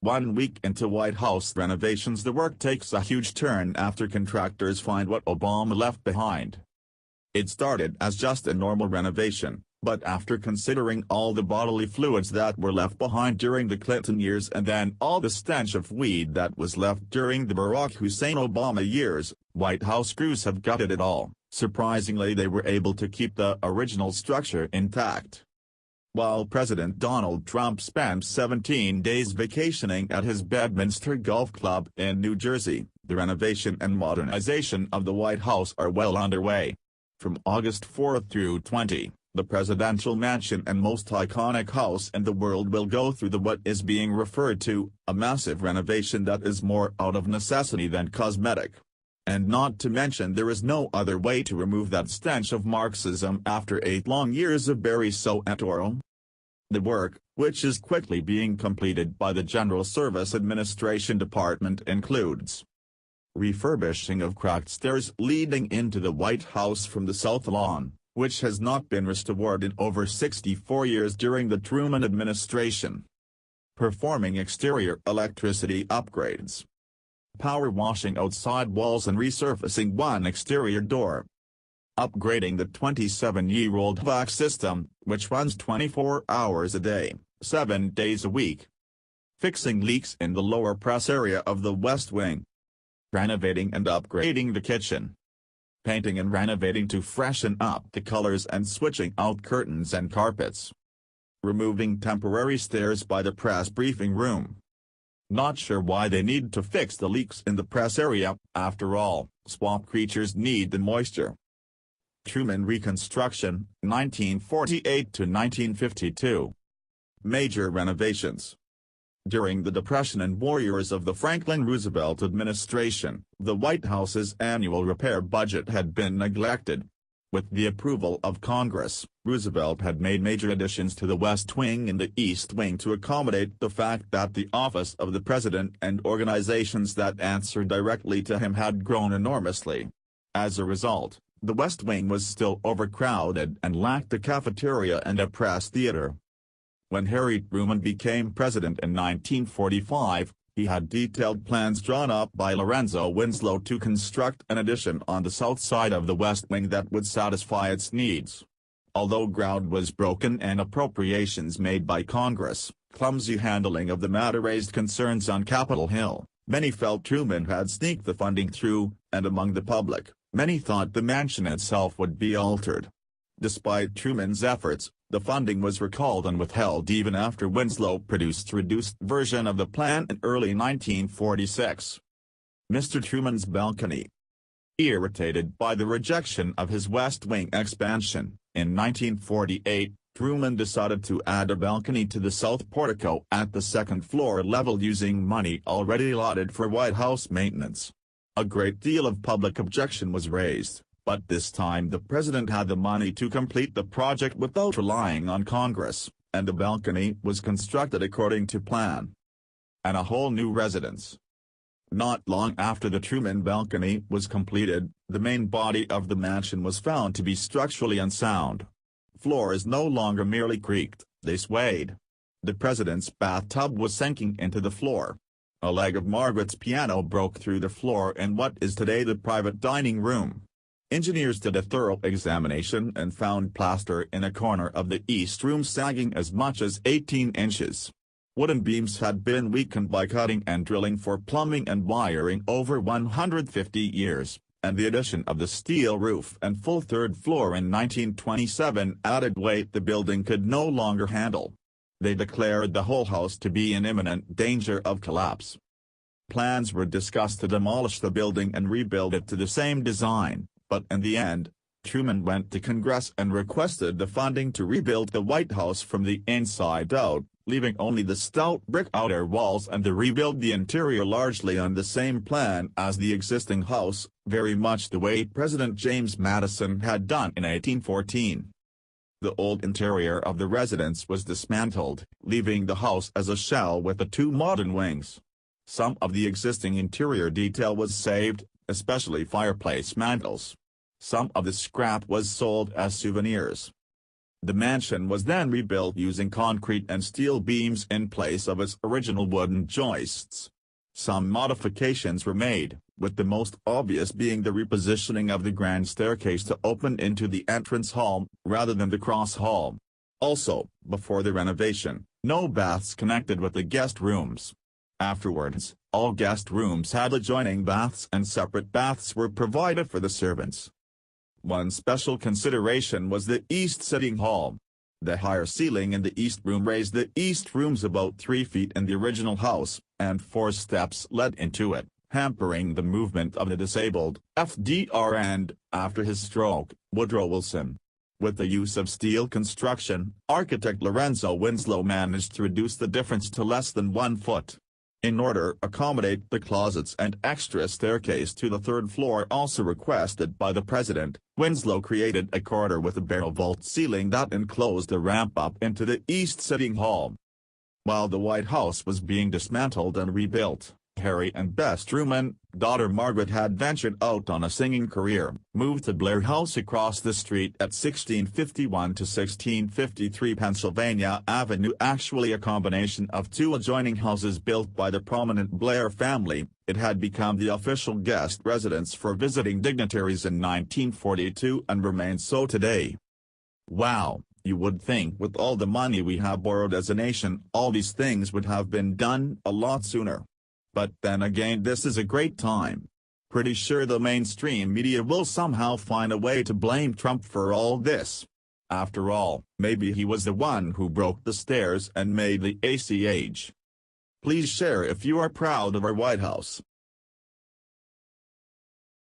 1 week into White House renovations, the work takes a huge turn after contractors find what Obama left behind. It started as just a normal renovation, but after considering all the bodily fluids that were left behind during the Clinton years and then all the stench of weed that was left during the Barack Hussein Obama years, White House crews have gutted it all. Surprisingly, they were able to keep the original structure intact. While President Donald Trump spent 17 days vacationing at his Bedminster Golf Club in New Jersey, the renovation and modernization of the White House are well underway. From August 4 through 20, the presidential mansion and most iconic house in the world will go through what is being referred to, a massive renovation that is more out of necessity than cosmetic. And not to mention, there is no other way to remove that stench of Marxism after 8 long years of Barry Soetoro. The work, which is quickly being completed by the General Service Administration Department, includes refurbishing of cracked stairs leading into the White House from the South Lawn, which has not been restored in over 64 years during the Truman administration. Performing exterior electricity upgrades. Power washing outside walls and resurfacing one exterior door. Upgrading the 27-year-old HVAC system, which runs 24 hours a day, 7 days a week. Fixing leaks in the lower press area of the West Wing. Renovating and upgrading the kitchen. Painting and renovating to freshen up the colors and switching out curtains and carpets. Removing temporary stairs by the press briefing room. Not sure why they need to fix the leaks in the press area, after all, swamp creatures need the moisture. Truman Reconstruction, 1948 to 1952. Major renovations. During the Depression and war years of the Franklin Roosevelt administration, the White House's annual repair budget had been neglected. With the approval of Congress, Roosevelt had made major additions to the West Wing and the East Wing to accommodate the fact that the office of the president and organizations that answer directly to him had grown enormously. As a result, the West Wing was still overcrowded and lacked a cafeteria and a press theater. When Harry Truman became president in 1945, he had detailed plans drawn up by Lorenzo Winslow to construct an addition on the south side of the West Wing that would satisfy its needs. Although ground was broken and appropriations made by Congress, clumsy handling of the matter raised concerns on Capitol Hill. Many felt Truman had sneaked the funding through, and among the public, many thought the mansion itself would be altered. Despite Truman's efforts, the funding was recalled and withheld even after Winslow produced a reduced version of the plan in early 1946. Mr. Truman's balcony. Irritated by the rejection of his West Wing expansion, in 1948, Truman decided to add a balcony to the south portico at the second floor level using money already allotted for White House maintenance. A great deal of public objection was raised, but this time the president had the money to complete the project without relying on Congress, and the balcony was constructed according to plan. And a whole new residence. Not long after the Truman balcony was completed, the main body of the mansion was found to be structurally unsound. Floors no longer merely creaked, they swayed. The president's bathtub was sinking into the floor. A leg of Margaret's piano broke through the floor in what is today the private dining room. Engineers did a thorough examination and found plaster in a corner of the East Room sagging as much as 18 inches. Wooden beams had been weakened by cutting and drilling for plumbing and wiring over 150 years, and the addition of the steel roof and full third floor in 1927 added weight the building could no longer handle. They declared the whole house to be in imminent danger of collapse. Plans were discussed to demolish the building and rebuild it to the same design. But in the end, Truman went to Congress and requested the funding to rebuild the White House from the inside out, leaving only the stout brick outer walls and to rebuild the interior largely on the same plan as the existing house, very much the way President James Madison had done in 1814. The old interior of the residence was dismantled, leaving the house as a shell with the 2 modern wings. Some of the existing interior detail was saved, especially fireplace mantels. Some of the scrap was sold as souvenirs. The mansion was then rebuilt using concrete and steel beams in place of its original wooden joists. Some modifications were made, with the most obvious being the repositioning of the grand staircase to open into the entrance hall, rather than the cross hall. Also, before the renovation, no baths connected with the guest rooms. Afterwards, all guest rooms had adjoining baths and separate baths were provided for the servants. One special consideration was the east sitting hall. The higher ceiling in the east room raised the east rooms about 3 feet in the original house, and 4 steps led into it, hampering the movement of the disabled, FDR and, after his stroke, Woodrow Wilson. With the use of steel construction, architect Lorenzo Winslow managed to reduce the difference to less than 1 foot. In order to accommodate the closets and extra staircase to the 3rd floor also requested by the president, Winslow created a corridor with a barrel vault ceiling that enclosed a ramp up into the east sitting hall. While the White House was being dismantled and rebuilt, Harry and Bess Truman, daughter Margaret, had ventured out on a singing career, moved to Blair House across the street at 1651 to 1653 Pennsylvania Avenue, actually a combination of 2 adjoining houses built by the prominent Blair family. It had become the official guest residence for visiting dignitaries in 1942 and remains so today. Wow, you would think with all the money we have borrowed as a nation, all these things would have been done a lot sooner. But then again, this is a great time. Pretty sure the mainstream media will somehow find a way to blame Trump for all this. After all, maybe he was the one who broke the stairs and made the ACH. Please share if you are proud of our White House.